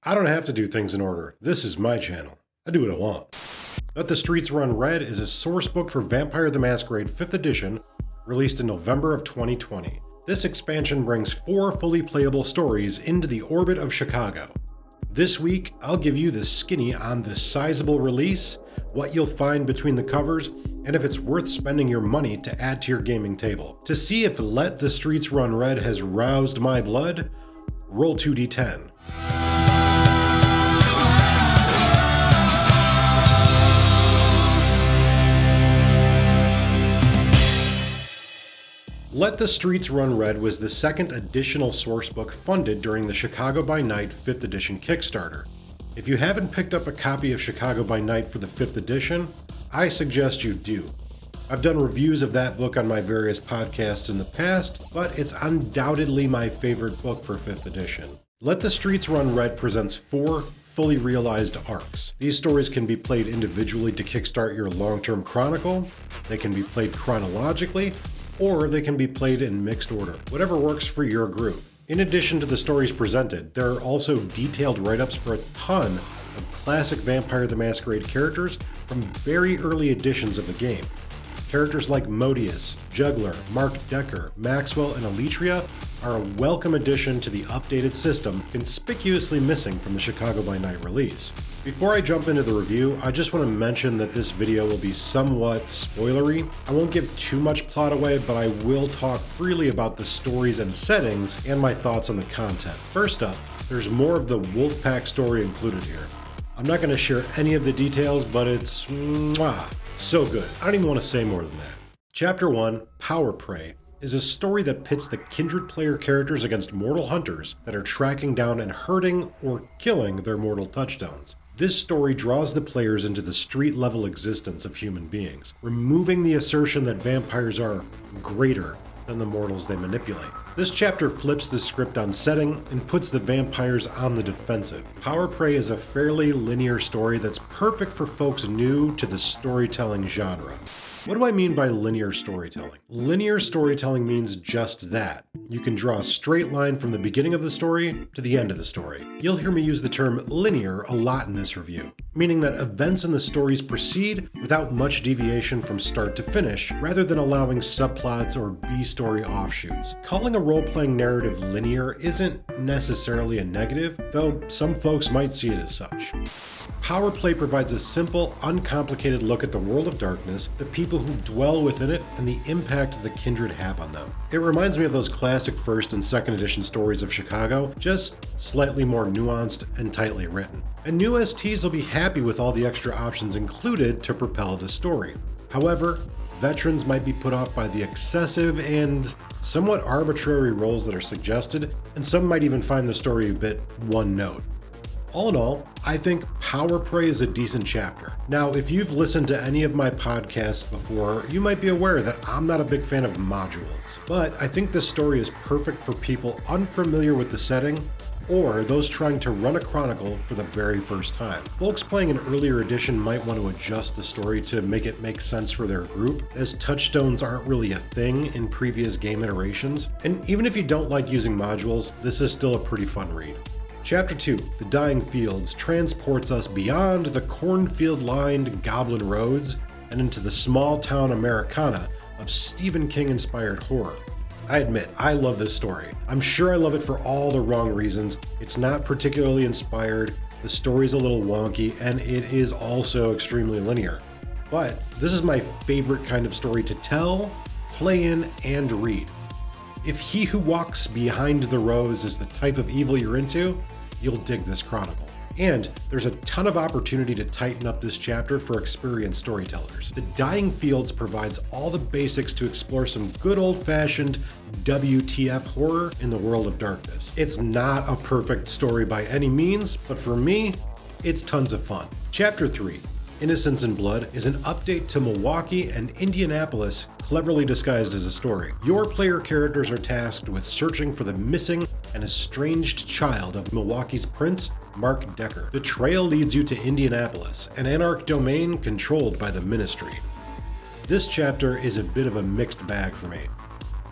I don't have to do things in order. This is my channel. I do what I want. Let the Streets Run Red is a source book for Vampire the Masquerade 5th edition, released in November of 2020. This expansion brings 4 fully playable stories into the orbit of Chicago. This week, I'll give you the skinny on this sizable release, what you'll find between the covers, and if it's worth spending your money to add to your gaming table. To see if Let the Streets Run Red has roused my blood, roll 2d10. Let the Streets Run Red was the second additional sourcebook funded during the Chicago by Night 5th edition Kickstarter. If you haven't picked up a copy of Chicago by Night for the 5th edition, I suggest you do. I've done reviews of that book on my various podcasts in the past, but it's undoubtedly my favorite book for 5th edition. Let the Streets Run Red presents 4 fully realized arcs. These stories can be played individually to kickstart your long-term chronicle, they can be played chronologically, or they can be played in mixed order, whatever works for your group. In addition to the stories presented, there are also detailed write-ups for a ton of classic Vampire the Masquerade characters from very early editions of the game. Characters like Modius, Juggler, Mark Decker, Maxwell, and Elytria are a welcome addition to the updated system, conspicuously missing from the Chicago by Night release. Before I jump into the review, I just want to mention that this video will be somewhat spoilery. I won't give too much plot away, but I will talk freely about the stories and settings and my thoughts on the content. First up, there's more of the Wolfpack story included here. I'm not going to share any of the details, but it's so good. I don't even want to say more than that. Chapter 1, Power Prey, is a story that pits the kindred player characters against mortal hunters that are tracking down and hurting or killing their mortal touchstones. This story draws the players into the street-level existence of human beings, removing the assertion that vampires are greater than the mortals they manipulate. This chapter flips the script on setting and puts the vampires on the defensive. Power Prey is a fairly linear story that's perfect for folks new to the storytelling genre. What do I mean by linear storytelling? Linear storytelling means just that. You can draw a straight line from the beginning of the story to the end of the story. You'll hear me use the term linear a lot in this review, meaning that events in the stories proceed without much deviation from start to finish, rather than allowing subplots or B-story offshoots. Calling a role-playing narrative linear isn't necessarily a negative, though some folks might see it as such. Power Play provides a simple, uncomplicated look at the world of darkness, the people who dwell within it, and the impact the kindred have on them. It reminds me of those classic 1st and 2nd edition stories of Chicago, just slightly more nuanced and tightly written. And new STs will be happy with all the extra options included to propel the story. However, veterans might be put off by the excessive and somewhat arbitrary roles that are suggested, and some might even find the story a bit one-note. All in all, I think Power Prey is a decent chapter. Now, if you've listened to any of my podcasts before, you might be aware that I'm not a big fan of modules. But I think this story is perfect for people unfamiliar with the setting, or those trying to run a chronicle for the very first time. Folks playing an earlier edition might want to adjust the story to make it make sense for their group, as touchstones aren't really a thing in previous game iterations. And even if you don't like using modules, this is still a pretty fun read. Chapter 2, The Dying Fields, transports us beyond the cornfield-lined Goblin Roads and into the small-town Americana of Stephen King-inspired horror. I admit, I love this story. I'm sure I love it for all the wrong reasons. It's not particularly inspired, the story's a little wonky, and it is also extremely linear. But this is my favorite kind of story to tell, play in, and read. If He Who Walks Behind the Rose is the type of evil you're into, you'll dig this chronicle. And there's a ton of opportunity to tighten up this chapter for experienced storytellers. The Dying Fields provides all the basics to explore some good old-fashioned WTF horror in the world of darkness. It's not a perfect story by any means, but for me, it's tons of fun. Chapter 3, Innocence and Blood, is an update to Milwaukee and Indianapolis, cleverly disguised as a story. Your player characters are tasked with searching for the missing and estranged child of Milwaukee's prince, Mark Decker. The trail leads you to Indianapolis, an anarch domain controlled by the Ministry. This chapter is a bit of a mixed bag for me.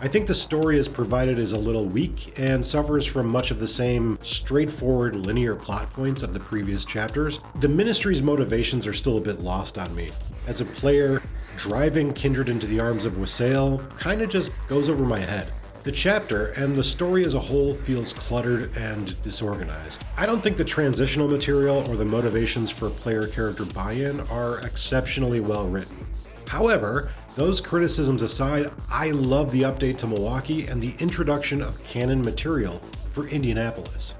I think the story as provided is a little weak and suffers from much of the same straightforward linear plot points of the previous chapters. The Ministry's motivations are still a bit lost on me. As a player, driving Kindred into the arms of Wassail kinda just goes over my head. The chapter and the story as a whole feels cluttered and disorganized. I don't think the transitional material or the motivations for player character buy-in are exceptionally well written. However, those criticisms aside, I love the update to Milwaukee and the introduction of canon material for Indianapolis.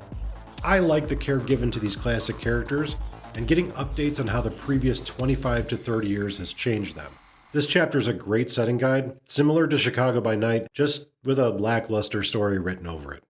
I like the care given to these classic characters and getting updates on how the previous 25 to 30 years has changed them. This chapter is a great setting guide, similar to Chicago by Night, just with a lackluster story written over it.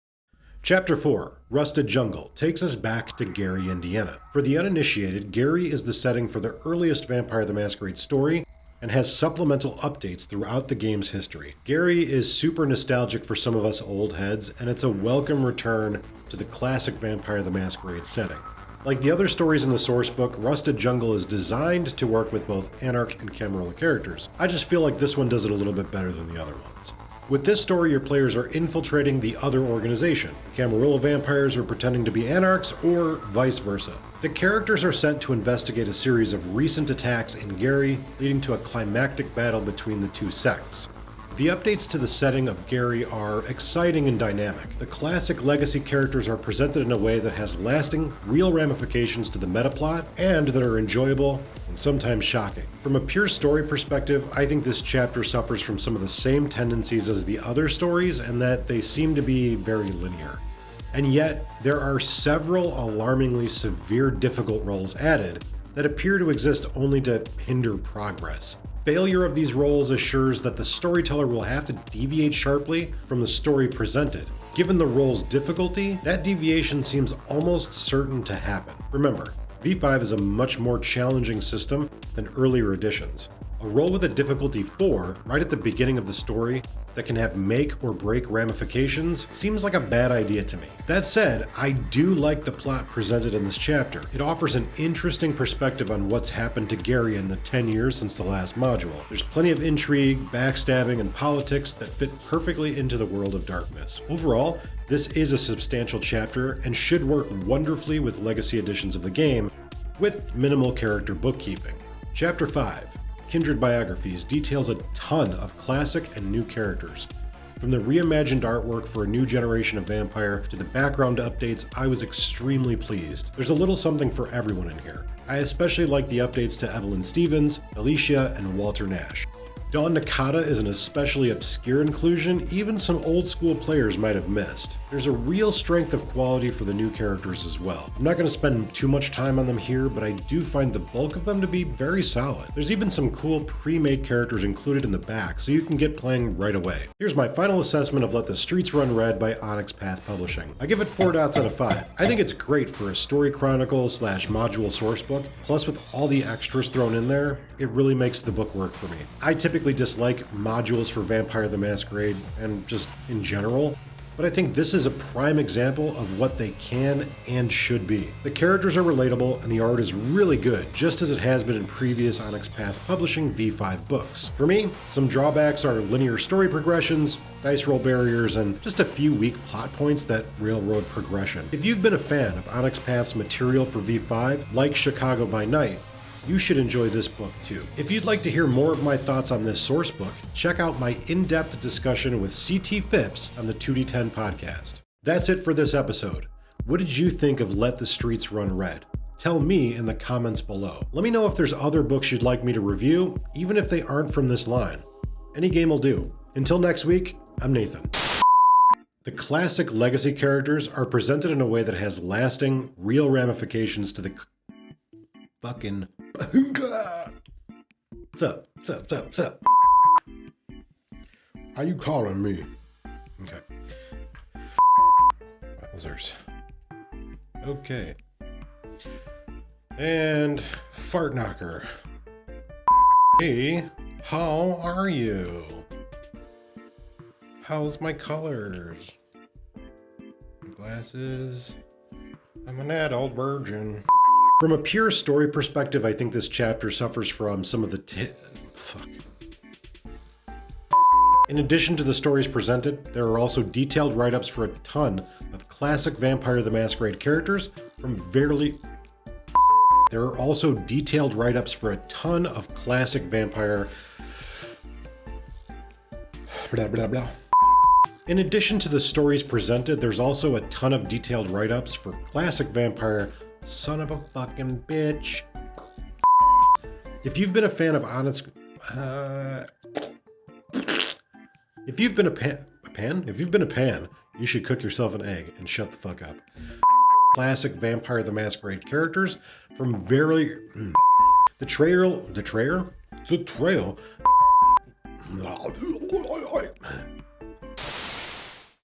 Chapter 4, Rusted Jungle, takes us back to Gary, Indiana. For the uninitiated, Gary is the setting for the earliest Vampire the Masquerade story and has supplemental updates throughout the game's history. Gary is super nostalgic for some of us old heads, and it's a welcome return to the classic Vampire the Masquerade setting. Like the other stories in the sourcebook, Rusted Jungle is designed to work with both Anarch and Camarilla characters. I just feel like this one does it a little bit better than the other ones. With this story, your players are infiltrating the other organization. Camarilla vampires are pretending to be Anarchs, or vice versa. The characters are sent to investigate a series of recent attacks in Gary, leading to a climactic battle between the two sects. The updates to the setting of Gary are exciting and dynamic. The classic legacy characters are presented in a way that has lasting, real ramifications to the metaplot, and that are enjoyable and sometimes shocking. From a pure story perspective, I think this chapter suffers from some of the same tendencies as the other stories, and that they seem to be very linear. And yet, there are several alarmingly severe difficult roles added that appear to exist only to hinder progress. Failure of these roles assures that the storyteller will have to deviate sharply from the story presented. Given the role's difficulty, that deviation seems almost certain to happen. Remember, V5 is a much more challenging system than earlier editions. A role with a difficulty 4, right at the beginning of the story, that can have make or break ramifications seems like a bad idea to me. That said, I do like the plot presented in this chapter. It offers an interesting perspective on what's happened to Gary in the 10 years since the last module. There's plenty of intrigue, backstabbing, and politics that fit perfectly into the world of Darkness. Overall, this is a substantial chapter and should work wonderfully with legacy editions of the game, with minimal character bookkeeping. Chapter 5. Kindred Biographies details a ton of classic and new characters. From the reimagined artwork for a new generation of vampire to the background updates, I was extremely pleased. There's a little something for everyone in here. I especially like the updates to Evelyn Stevens, Alicia, and Walter Nash. Dawn Nakata is an especially obscure inclusion even some old school players might have missed. There's a real strength of quality for the new characters as well. I'm not going to spend too much time on them here, but I do find the bulk of them to be very solid. There's even some cool pre-made characters included in the back, so you can get playing right away. Here's my final assessment of Let the Streets Run Red by Onyx Path Publishing. I give it 4 dots out of 5. I think it's great for a story chronicle / module sourcebook, plus with all the extras thrown in there, it really makes the book work for me. I typically dislike modules for Vampire the Masquerade and just in general, but I think this is a prime example of what they can and should be. The characters are relatable and the art is really good, just as it has been in previous Onyx Path Publishing V5 books. For me, some drawbacks are linear story progressions, dice roll barriers, and just a few weak plot points that railroad progression. If you've been a fan of Onyx Path's material for V5, like Chicago by Night, you should enjoy this book too. If you'd like to hear more of my thoughts on this source book, check out my in-depth discussion with CT Phipps on the 2D10 podcast. That's it for this episode. What did you think of Let the Streets Run Red? Tell me in the comments below. Let me know if there's other books you'd like me to review, even if they aren't from this line. Any game will do. Until next week, I'm Nathan. The classic legacy characters are presented in a way that has lasting, real ramifications to the fucking What's up? Are you calling me? Okay. Wowzers. Okay. And fart knocker. Hey, how are you? How's my colors? Glasses. I'm an adult virgin. From a pure story perspective, I think this chapter suffers from some of the In addition to the stories presented, there are also detailed write-ups for a ton of classic Vampire the Masquerade characters from There are also detailed write-ups for a ton of classic Vampire... blah blah blah. In addition to the stories presented, there's also a ton of detailed write-ups for classic Vampire... Son of a fucking bitch. If you've been a fan of Honest... If you've been a pan, you should cook yourself an egg and shut the fuck up. Classic Vampire the Masquerade characters from very... The trail...